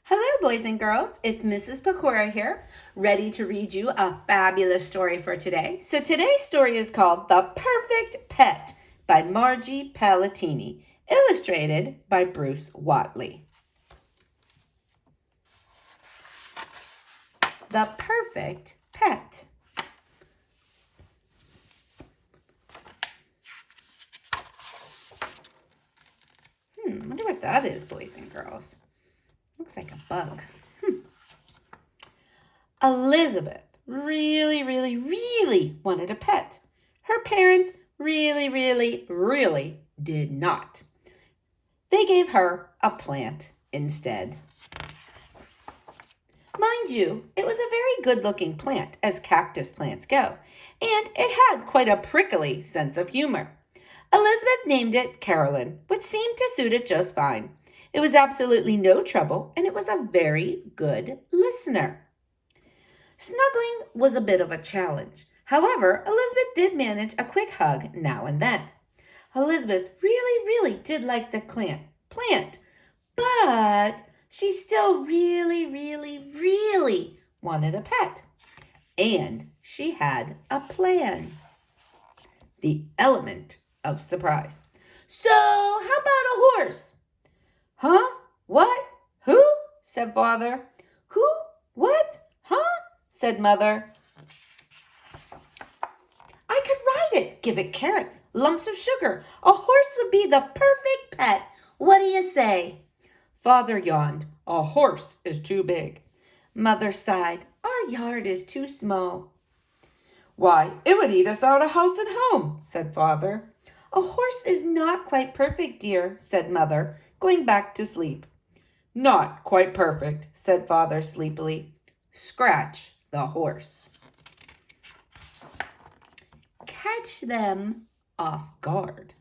Hello, boys and girls. It's Mrs. Pecora here, ready to read you a fabulous story for today. So today's story is called The Perfect Pet by Margie Palatini, illustrated by Bruce Watley. The Perfect Pet. I wonder what that is, boys and girls. Looks like a bug. Elizabeth really wanted a pet. Her parents really did not. They gave her a plant instead. Mind you, it was a very good-looking plant, as cactus plants go, and it had quite a prickly sense of humor. Elizabeth named it Carolyn, which seemed to suit it just fine. It was absolutely no trouble, and it was a very good listener. Snuggling was a bit of a challenge. However, Elizabeth did manage a quick hug now and then. Elizabeth really did like the plant, but she still really wanted a pet. And she had a plan. The element of surprise. So, how about a horse? Huh? What? Who? Said Father. Who? What? Huh? Said Mother. I could ride it, give it carrots, lumps of sugar. A horse would be the perfect pet. What do you say? Father yawned. A horse is too big. Mother sighed. Our yard is too small. Why, it would eat us out of house and home, said Father. A horse is not quite perfect, dear, said Mother, going back to sleep. Not quite perfect, said Father sleepily. Scratch the horse. Catch them off guard.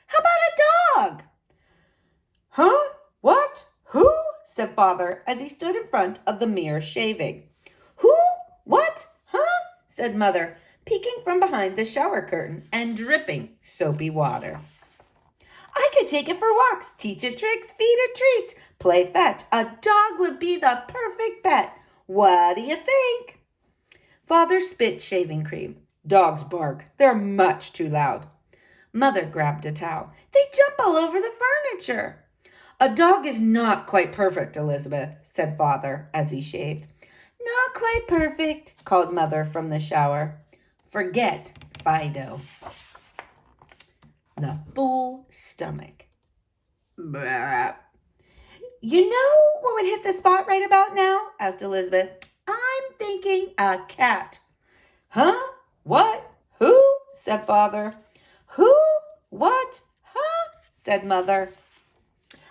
How about a dog? Huh? What? Who? Said Father as he stood in front of the mirror shaving. Who? What? Huh? Said Mother, peeking from behind the shower curtain and dripping soapy water. I could take it for walks, teach it tricks, feed it treats, play fetch. A dog would be the perfect pet. What do you think? Father spit shaving cream. Dogs bark. They're much too loud. Mother grabbed a towel. They jump all over the furniture. A dog is not quite perfect, Elizabeth, said Father as he shaved. Not quite perfect, called Mother from the shower. Forget Fido. The full stomach. Blah. You know what would hit the spot right about now? Asked Elizabeth. I'm thinking a cat. Huh? What? Who? Said Father. Who? What? Huh? Said Mother.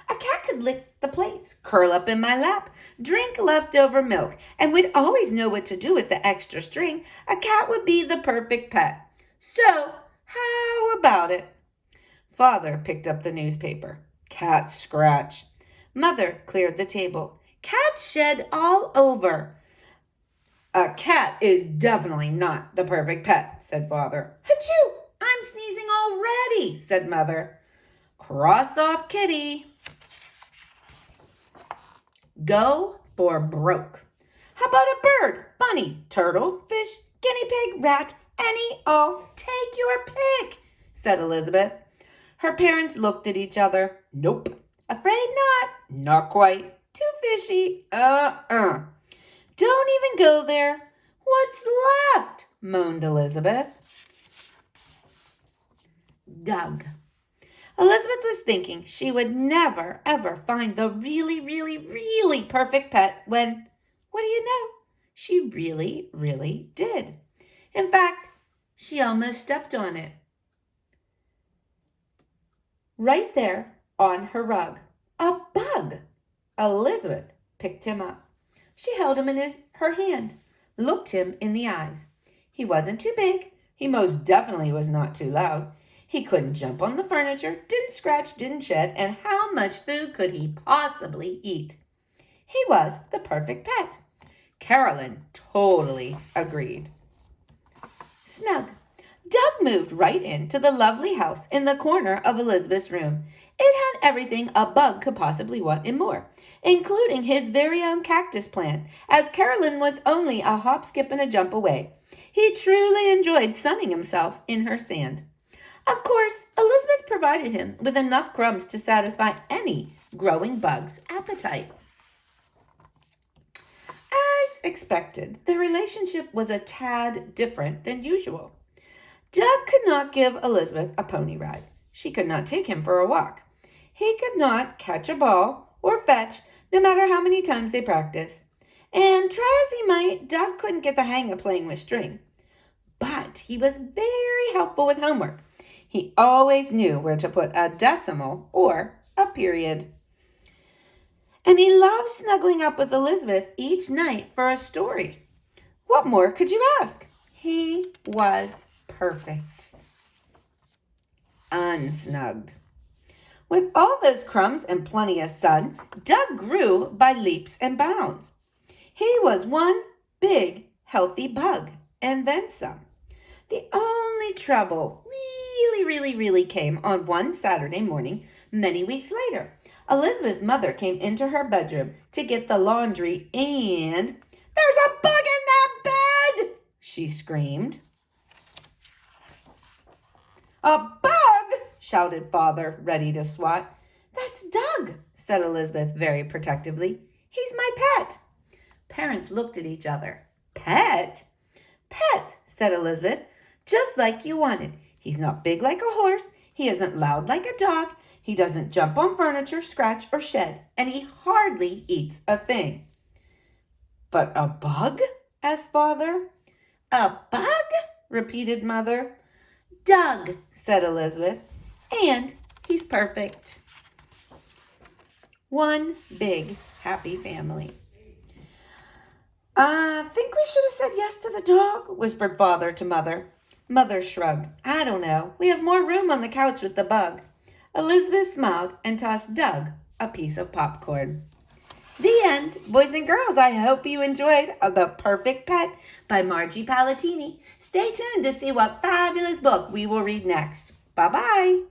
A cat could lick the plates, curl up in my lap, drink leftover milk, and would always know what to do with the extra string. A cat would be the perfect pet. So, how about it? Father picked up the newspaper. Cat scratch. Mother cleared the table. Cat shed all over. A cat is definitely not the perfect pet, said Father. Achoo! I'm sneezing already, said Mother. Cross off kitty. Go for broke. How about a bird, bunny, turtle, fish, guinea pig, rat, any, all? Take your pick, said Elizabeth. Her parents looked at each other. Nope. Afraid not. Not quite. Too fishy. Don't even go there. What's left? Moaned Elizabeth. Doug. Elizabeth was thinking she would never, ever find the really perfect pet when, what do you know, she really did. In fact, she almost stepped on it. Right there on her rug, a bug. Elizabeth picked him up. She held him in her hand, looked him in the eyes. He wasn't too big. He most definitely was not too loud. He couldn't jump on the furniture, didn't scratch, didn't shed, and how much food could he possibly eat? He was the perfect pet. Carolyn totally agreed. Snug. Doug moved right into the lovely house in the corner of Elizabeth's room. It had everything a bug could possibly want and more, including his very own cactus plant, as Carolyn was only a hop, skip, and a jump away. He truly enjoyed sunning himself in her sand. Of course, Elizabeth provided him with enough crumbs to satisfy any growing bug's appetite. As expected, the relationship was a tad different than usual. Doug could not give Elizabeth a pony ride. She could not take him for a walk. He could not catch a ball or fetch, no matter how many times they practiced. And try as he might, Doug couldn't get the hang of playing with string. But he was very helpful with homework. He always knew where to put a decimal or a period. And he loved snuggling up with Elizabeth each night for a story. What more could you ask? He was perfect. Unsnugged. With all those crumbs and plenty of sun, Doug grew by leaps and bounds. He was one big, healthy bug, and then some. The only trouble really came on one Saturday morning many weeks later. Elizabeth's mother came into her bedroom to get the laundry and, "There's a bug in that bed!" she screamed. "A bug!" shouted Father, ready to swat. "That's Doug," said Elizabeth very protectively. "He's my pet." Parents looked at each other. "Pet?" "Pet," said Elizabeth, "just like you wanted. He's not big like a horse. He isn't loud like a dog. He doesn't jump on furniture, scratch, or shed, and he hardly eats a thing." "But a bug?" asked Father. "A bug?" repeated Mother. "Doug," said Elizabeth, "and he's perfect." One big, happy family. "I think we should have said yes to the dog," whispered Father to Mother. Mother shrugged. "I don't know. We have more room on the couch with the bug." Elizabeth smiled and tossed Doug a piece of popcorn. The end. Boys and girls, I hope you enjoyed The Perfect Pet by Margie Palatini. Stay tuned to see what fabulous book we will read next. Bye-bye.